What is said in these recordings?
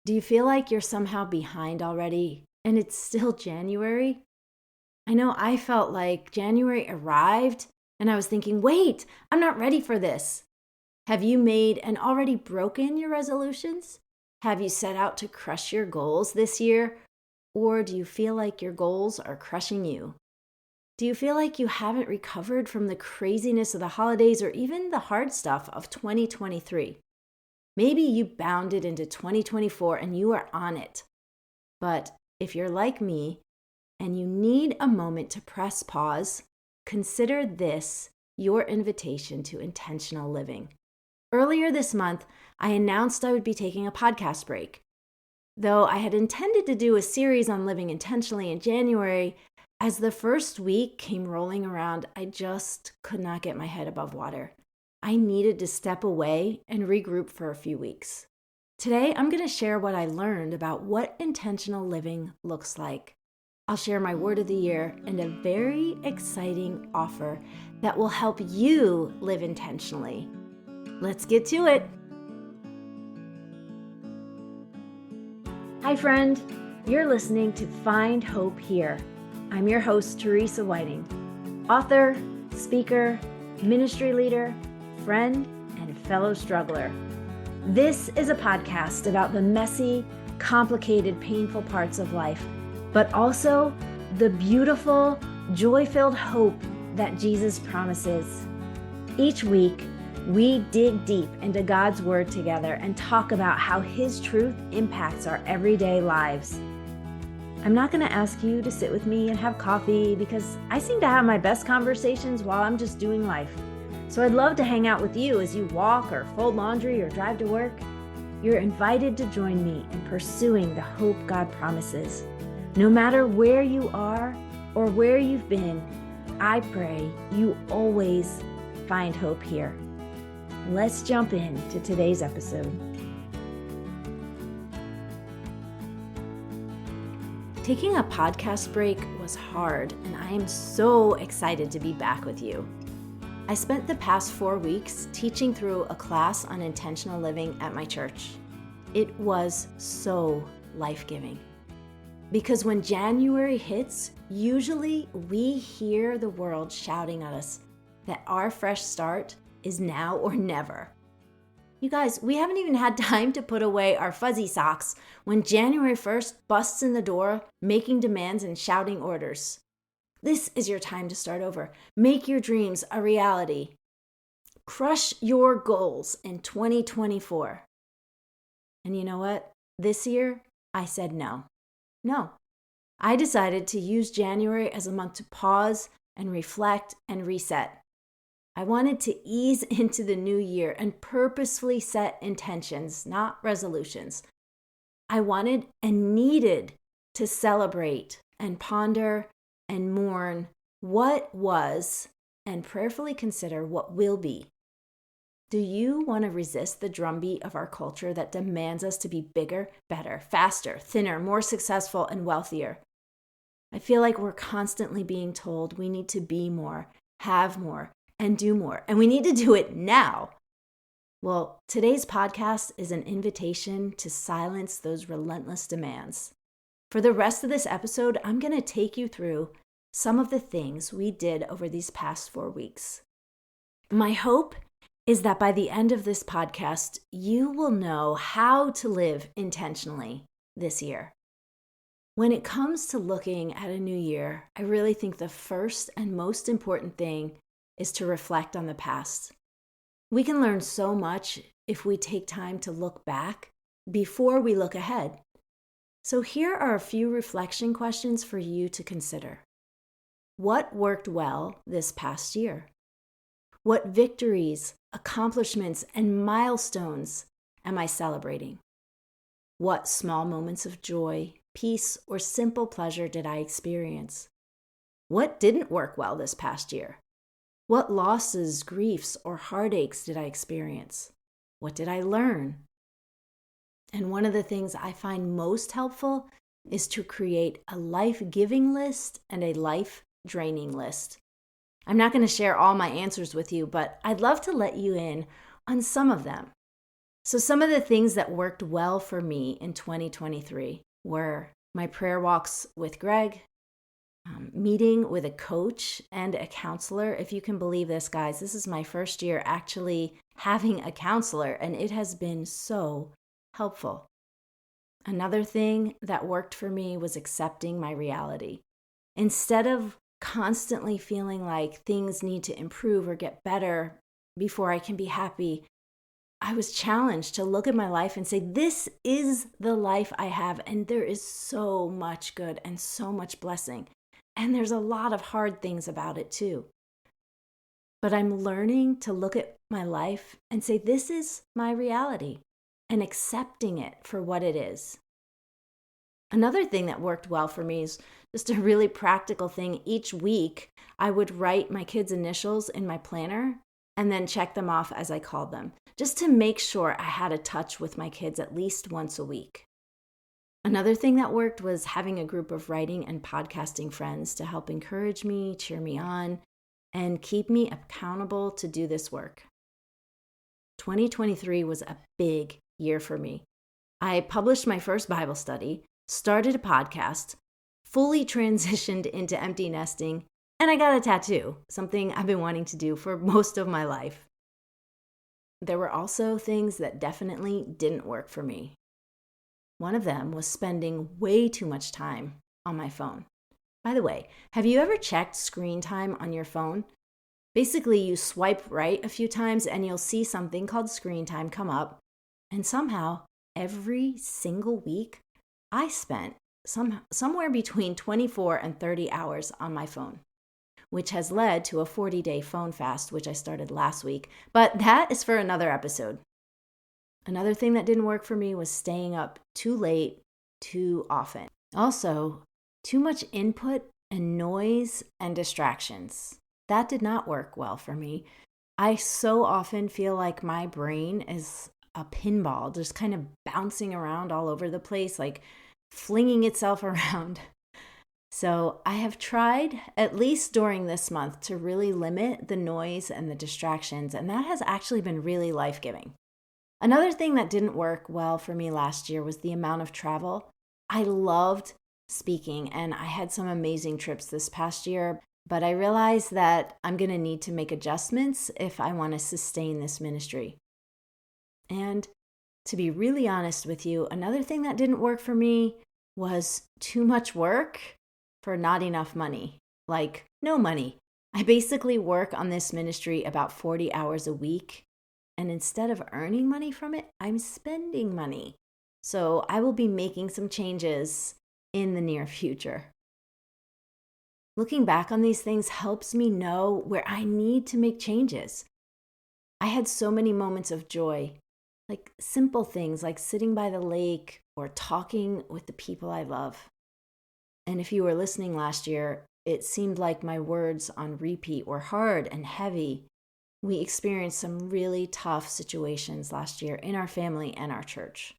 Do you feel like you're somehow behind already and it's still January? I know I felt like January arrived and I was thinking, wait, I'm not ready for this. Have you made and already broken your resolutions? Have you set out to crush your goals this year? Or do you feel like your goals are crushing you? Do you feel like you haven't recovered from the craziness of the holidays or even the hard stuff of 2023? Maybe you bounded into 2024 and you are on it. But if you're like me and you need a moment to press pause, consider this your invitation to intentional living. Earlier this month, I announced I would be taking a podcast break. Though I had intended to do a series on living intentionally in January, as the first week came rolling around, I just could not get my head above water. I needed to step away and regroup for a few weeks. Today, I'm going to share what I learned about what intentional living looks like. I'll share my word of the year and a very exciting offer that will help you live intentionally. Let's get to it. Hi, friend. You're listening to Find Hope Here. I'm your host, Teresa Whiting, author, speaker, ministry leader, friend, and fellow struggler. This is a podcast about the messy, complicated, painful parts of life, but also the beautiful, joy-filled hope that Jesus promises. Each week, we dig deep into God's Word together and talk about how His truth impacts our everyday lives. I'm not going to ask you to sit with me and have coffee because I seem to have my best conversations while I'm just doing life. So I'd love to hang out with you as you walk or fold laundry or drive to work. You're invited to join me in pursuing the hope God promises. No matter where you are or where you've been, I pray you always find hope here. Let's jump into today's episode. Taking a podcast break was hard, and I am so excited to be back with you. I spent the past 4 weeks teaching through a class on intentional living at my church. It was so life-giving. Because when January hits, usually we hear the world shouting at us that our fresh start is now or never. You guys, we haven't even had time to put away our fuzzy socks when January 1st busts in the door, making demands and shouting orders. This is your time to start over. Make your dreams a reality. Crush your goals in 2024. And you know what? This year, I said no. No. I decided to use January as a month to pause and reflect and reset. I wanted to ease into the new year and purposefully set intentions, not resolutions. I wanted and needed to celebrate and ponder and mourn what was and prayerfully consider what will be. Do you want to resist the drumbeat of our culture that demands us to be bigger, better, faster, thinner, more successful, and wealthier? I feel like we're constantly being told we need to be more, have more, and do more, and we need to do it now. Well, today's podcast is an invitation to silence those relentless demands. For the rest of this episode, I'm going to take you through some of the things we did over these past 4 weeks. My hope is that by the end of this podcast, you will know how to live intentionally this year. When it comes to looking at a new year, I really think the first and most important thing is to reflect on the past. We can learn so much if we take time to look back before we look ahead. So here are a few reflection questions for you to consider. What worked well this past year? What victories, accomplishments, and milestones am I celebrating? What small moments of joy, peace, or simple pleasure did I experience? What didn't work well this past year? What losses, griefs, or heartaches did I experience? What did I learn? And one of the things I find most helpful is to create a life-giving list and a life-draining list. I'm not going to share all my answers with you, but I'd love to let you in on some of them. So some of the things that worked well for me in 2023 were my prayer walks with Greg, meeting with a coach and a counselor. If you can believe this, guys, this is my first year actually having a counselor, and it has been so helpful. Another thing that worked for me was accepting my reality. Instead of constantly feeling like things need to improve or get better before I can be happy, I was challenged to look at my life and say, this is the life I have, and there is so much good and so much blessing. And there's a lot of hard things about it too. But I'm learning to look at my life and say, this is my reality, and accepting it for what it is. Another thing that worked well for me is just a really practical thing. Each week, I would write my kids' initials in my planner and then check them off as I called them, just to make sure I had a touch with my kids at least once a week. Another thing that worked was having a group of writing and podcasting friends to help encourage me, cheer me on, and keep me accountable to do this work. 2023 was a big year for me. I published my first Bible study, started a podcast, fully transitioned into empty nesting, and I got a tattoo, something I've been wanting to do for most of my life. There were also things that definitely didn't work for me. One of them was spending way too much time on my phone. By the way, have you ever checked screen time on your phone? Basically, you swipe right a few times and you'll see something called screen time come up. And somehow, every single week, I spent somewhere between 24 and 30 hours on my phone, which has led to a 40-day phone fast, which I started last week. But that is for another episode. Another thing that didn't work for me was staying up too late, too often. Also, too much input and noise and distractions. That did not work well for me. I so often feel like my brain is a pinball, just kind of bouncing around all over the place, like flinging itself around. So I have tried, at least during this month, to really limit the noise and the distractions, and that has actually been really life-giving. Another thing that didn't work well for me last year was the amount of travel. I loved speaking, and I had some amazing trips this past year, but I realized that I'm going to need to make adjustments if I want to sustain this ministry. And to be really honest with you, another thing that didn't work for me was too much work for not enough money. Like, no money. I basically work on this ministry about 40 hours a week. And instead of earning money from it, I'm spending money. So I will be making some changes in the near future. Looking back on these things helps me know where I need to make changes. I had so many moments of joy, like simple things like sitting by the lake or talking with the people I love. And if you were listening last year, it seemed like my words on repeat were hard and heavy. We experienced some really tough situations last year in our family and our church.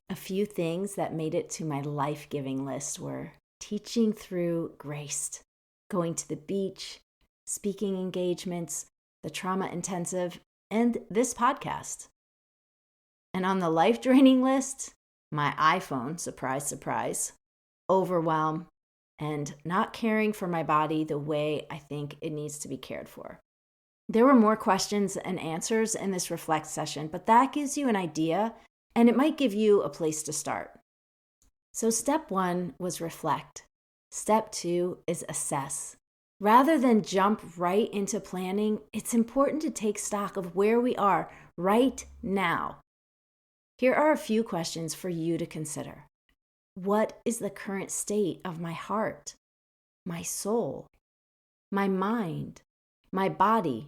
A few things that made it to my life-giving list were teaching through Grace, going to the beach, speaking engagements, the trauma intensive, and this podcast. And on the life-draining list, my iPhone, surprise, surprise, overwhelm, and not caring for my body the way I think it needs to be cared for. There were more questions and answers in this reflect session, but that gives you an idea, and it might give you a place to start. So step 1 was reflect. Step 2 is assess. Rather than jump right into planning, it's important to take stock of where we are right now. Here are a few questions for you to consider. What is the current state of my heart, my soul, my mind, my body?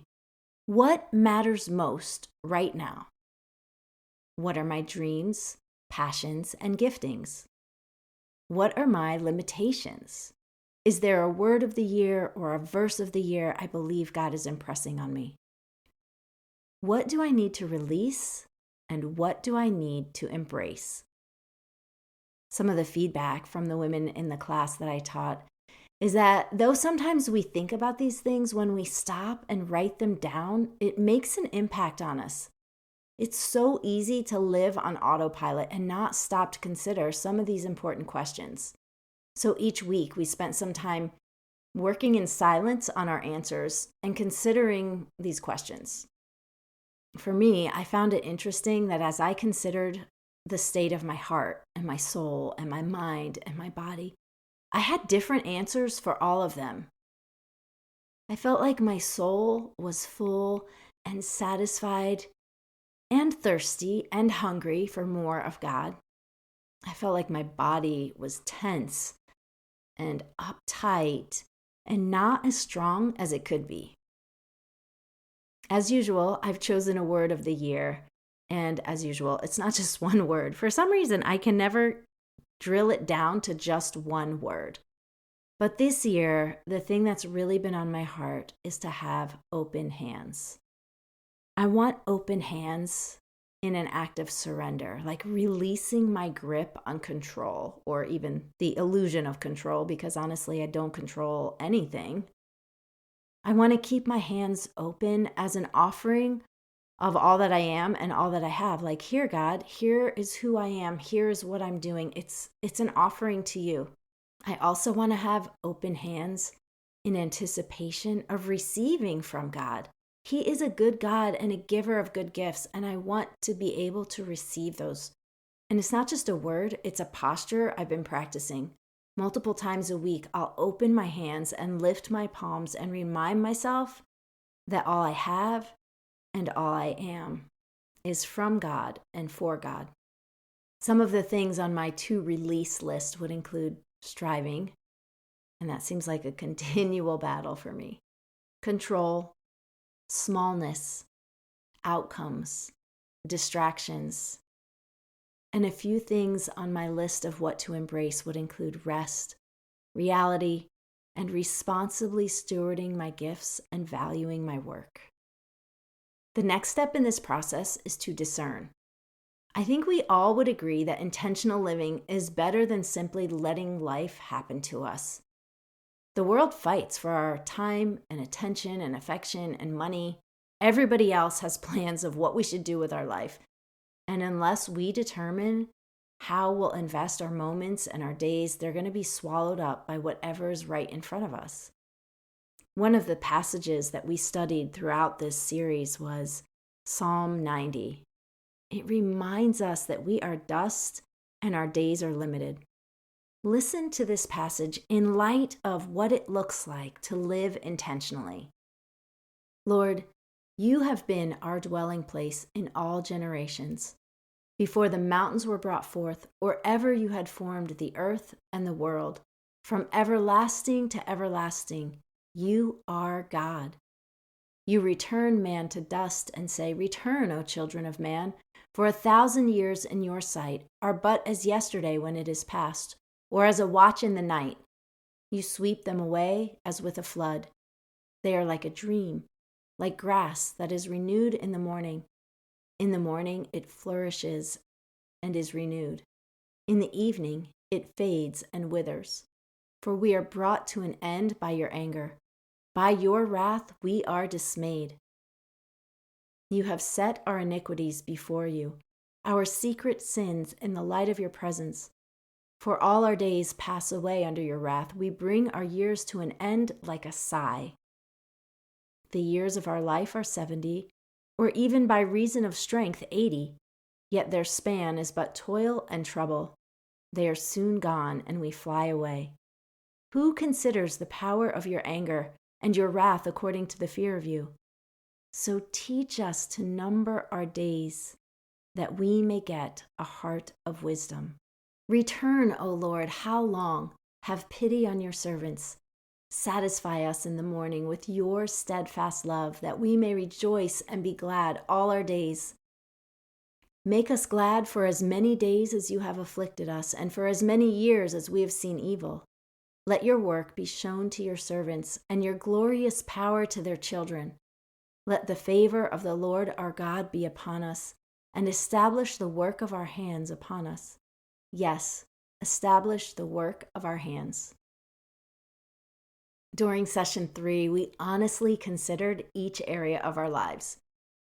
What matters most right now? What are my dreams, passions, and giftings? What are my limitations? Is there a word of the year or a verse of the year I believe God is impressing on me? What do I need to release, and what do I need to embrace? Some of the feedback from the women in the class that I taught is that though sometimes we think about these things, when we stop and write them down, it makes an impact on us. It's so easy to live on autopilot and not stop to consider some of these important questions. So each week we spent some time working in silence on our answers and considering these questions. For me, I found it interesting that as I considered the state of my heart and my soul and my mind and my body, I had different answers for all of them. I felt like my soul was full and satisfied and thirsty and hungry for more of God. I felt like my body was tense and uptight and not as strong as it could be. As usual, I've chosen a word of the year. And as usual, it's not just one word. For some reason, I can never drill it down to just one word. But this year, the thing that's really been on my heart is to have open hands. I want open hands in an act of surrender, like releasing my grip on control, or even the illusion of control, because honestly, I don't control anything. I want to keep my hands open as an offering of all that I am and all that I have. Like, here, God, here is who I am. Here is what I'm doing. It's an offering to you. I also want to have open hands in anticipation of receiving from God. He is a good God and a giver of good gifts, and I want to be able to receive those. And it's not just a word, it's a posture I've been practicing. Multiple times a week, I'll open my hands and lift my palms and remind myself that all I have and all I am is from God and for God. Some of the things on my to release list would include striving, and that seems like a continual battle for me. Control, smallness, outcomes, distractions. And a few things on my list of what to embrace would include rest, reality, and responsibly stewarding my gifts and valuing my work. The next step in this process is to discern. I think we all would agree that intentional living is better than simply letting life happen to us. The world fights for our time and attention and affection and money. Everybody else has plans of what we should do with our life. And unless we determine how we'll invest our moments and our days, they're going to be swallowed up by whatever is right in front of us. One of the passages that we studied throughout this series was Psalm 90. It reminds us that we are dust and our days are limited. Listen to this passage in light of what it looks like to live intentionally. Lord, you have been our dwelling place in all generations. Before the mountains were brought forth, or ever you had formed the earth and the world, from everlasting to everlasting, you are God. You return man to dust and say, "Return, O children of man, for 1,000 years in your sight are but as yesterday when it is past, or as a watch in the night. You sweep them away as with a flood. They are like a dream, like grass that is renewed in the morning. In the morning it flourishes and is renewed. In the evening it fades and withers. For we are brought to an end by your anger. By your wrath we are dismayed. You have set our iniquities before you, our secret sins in the light of your presence. For all our days pass away under your wrath. We bring our years to an end like a sigh. The years of our life are 70, or even by reason of strength 80, yet their span is but toil and trouble. They are soon gone, and we fly away. Who considers the power of your anger and your wrath according to the fear of you? So teach us to number our days, that we may get a heart of wisdom. Return, O Lord, how long? Have pity on your servants. Satisfy us in the morning with your steadfast love, that we may rejoice and be glad all our days. Make us glad for as many days as you have afflicted us, and for as many years as we have seen evil. Let your work be shown to your servants, and your glorious power to their children. Let the favor of the Lord our God be upon us, and establish the work of our hands upon us. Yes, establish the work of our hands. During session 3, we honestly considered each area of our lives.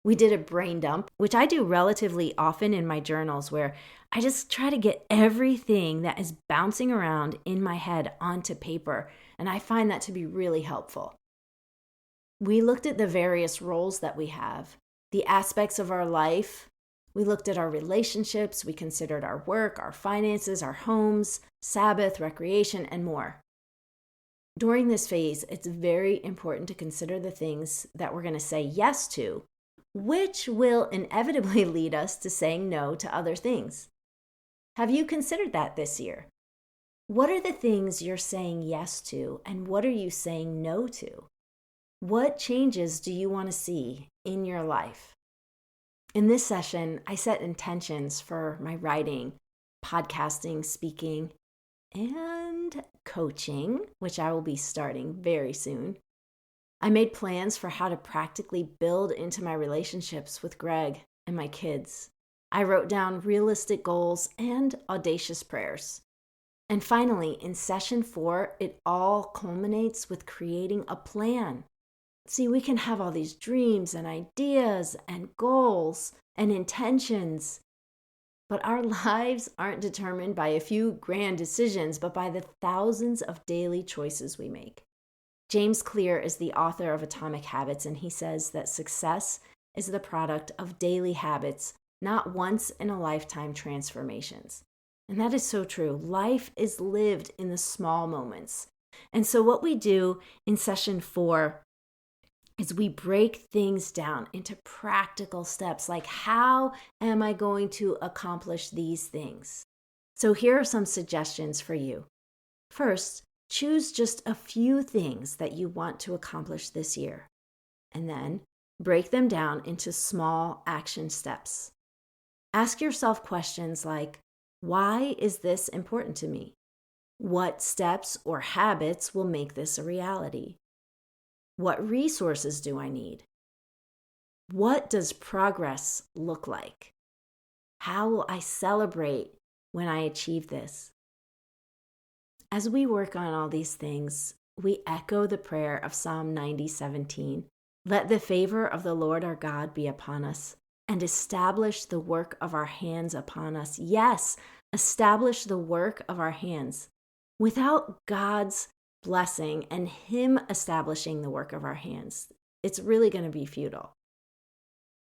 We did a brain dump, which I do relatively often in my journals, where I just try to get everything that is bouncing around in my head onto paper, and I find that to be really helpful. We looked at the various roles that we have, the aspects of our life. We looked at our relationships, we considered our work, our finances, our homes, Sabbath, recreation, and more. During this phase, it's very important to consider the things that we're going to say yes to, which will inevitably lead us to saying no to other things. Have you considered that this year? What are the things you're saying yes to, and what are you saying no to? What changes do you want to see in your life? In this session, I set intentions for my writing, podcasting, speaking, and coaching, which I will be starting very soon. I made plans for how to practically build into my relationships with Greg and my kids. I wrote down realistic goals and audacious prayers. And finally, in session 4, it all culminates with creating a plan. See, we can have all these dreams and ideas and goals and intentions, but our lives aren't determined by a few grand decisions, but by the thousands of daily choices we make. James Clear is the author of Atomic Habits, and he says that success is the product of daily habits, not once-in-a-lifetime transformations. And that is so true. Life is lived in the small moments. And so what we do in session 4 is we break things down into practical steps, like how am I going to accomplish these things? So here are some suggestions for you. First, choose just a few things that you want to accomplish this year, and then break them down into small action steps. Ask yourself questions like, why is this important to me? What steps or habits will make this a reality? What resources do I need? What does progress look like? How will I celebrate when I achieve this? As we work on all these things, we echo the prayer of Psalm 90:17. Let the favor of the Lord our God be upon us, and establish the work of our hands upon us. Yes, establish the work of our hands. Without God's blessing and Him establishing the work of our hands, it's really going to be futile.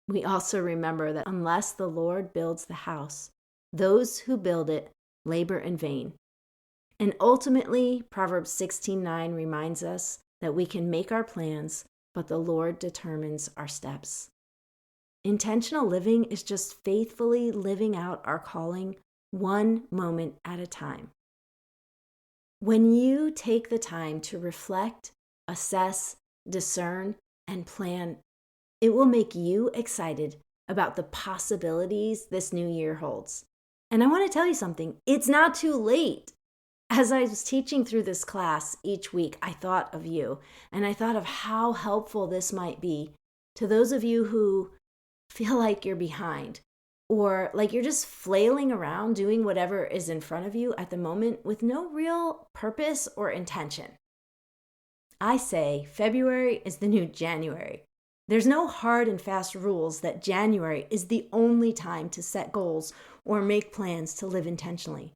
We also remember that unless the Lord builds the house, those who build it labor in vain. And ultimately, Proverbs 16:9 reminds us that we can make our plans, but the Lord determines our steps. Intentional living is just faithfully living out our calling one moment at a time. When you take the time to reflect, assess, discern, and plan, it will make you excited about the possibilities this new year holds. And I want to tell you something, it's not too late. As I was teaching through this class each week, I thought of you, and I thought of how helpful this might be to those of you who feel like you're behind, or like you're just flailing around doing whatever is in front of you at the moment with no real purpose or intention. I say February is the new January. There's no hard and fast rules that January is the only time to set goals or make plans to live intentionally.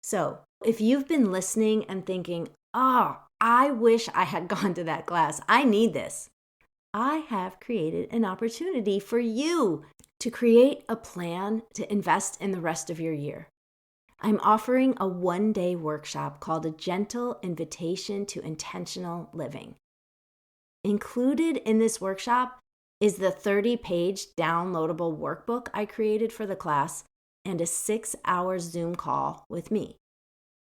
So if you've been listening and thinking, I wish I had gone to that class, I need this, I have created an opportunity for you to create a plan to invest in the rest of your year. I'm offering a one-day workshop called A Gentle Invitation to Intentional Living. Included in this workshop is the 30-page downloadable workbook I created for the class and a 6-hour Zoom call with me.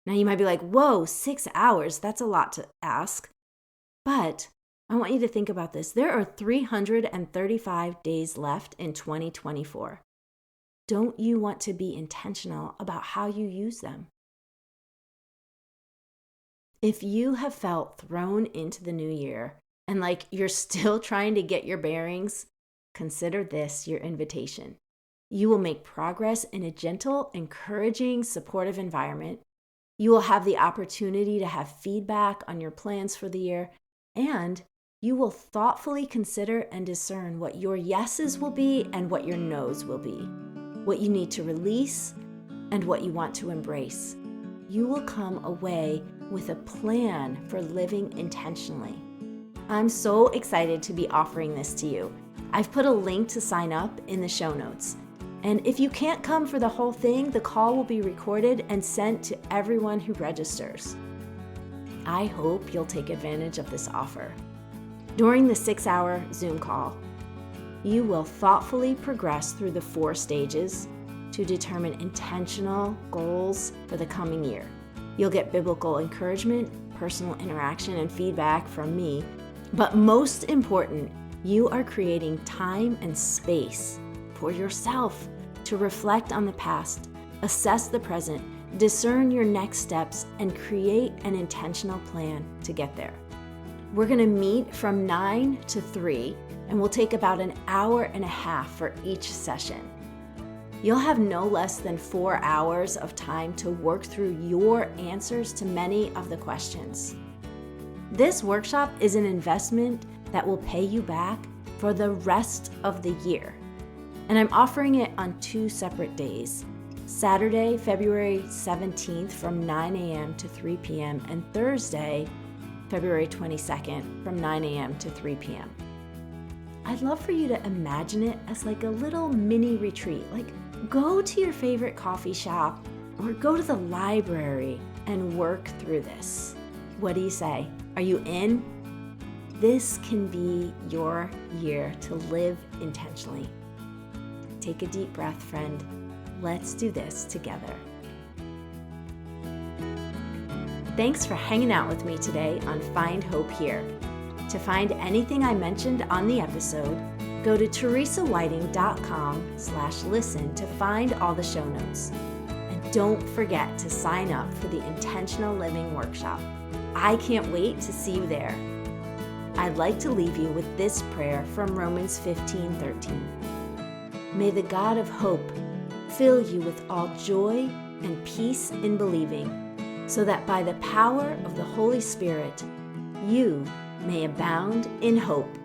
Now you might be like, whoa, 6 hours, that's a lot to ask. But I want you to think about this. There are 335 days left in 2024. Don't you want to be intentional about how you use them? If you have felt thrown into the new year and like you're still trying to get your bearings, consider this your invitation. You will make progress in a gentle, encouraging, supportive environment. You will have the opportunity to have feedback on your plans for the year, and You will thoughtfully consider and discern what your yeses will be and what your nos will be, what you need to release and what you want to embrace. You will come away with a plan for living intentionally. I'm so excited to be offering this to you. I've put a link to sign up in the show notes. And if you can't come for the whole thing, the call will be recorded and sent to everyone who registers. I hope you'll take advantage of this offer. During the 6-hour Zoom call, you will thoughtfully progress through the 4 stages to determine intentional goals for the coming year. You'll get biblical encouragement, personal interaction, and feedback from me. But most important, you are creating time and space for yourself to reflect on the past, assess the present, discern your next steps, and create an intentional plan to get there. We're going to meet from 9 to 3, and we'll take about an hour and a half for each session. You'll have no less than 4 hours of time to work through your answers to many of the questions. This workshop is an investment that will pay you back for the rest of the year. And I'm offering it on 2 separate days. Saturday, February 17th from 9 a.m. to 3 p.m. and Thursday, February 22nd from 9 a.m. to 3 p.m. I'd love for you to imagine it as like a little mini retreat. Like, go to your favorite coffee shop or go to the library and work through this. What do you say? Are you in? This can be your year to live intentionally. Take a deep breath, friend. Let's do this together. Thanks for hanging out with me today on Find Hope Here. To find anything I mentioned on the episode, go to teresawhiting.com/listen to find all the show notes. And don't forget to sign up for the Intentional Living Workshop. I can't wait to see you there. I'd like to leave you with this prayer from Romans 15:13. May the God of hope fill you with all joy and peace in believing, so that by the power of the Holy Spirit, you may abound in hope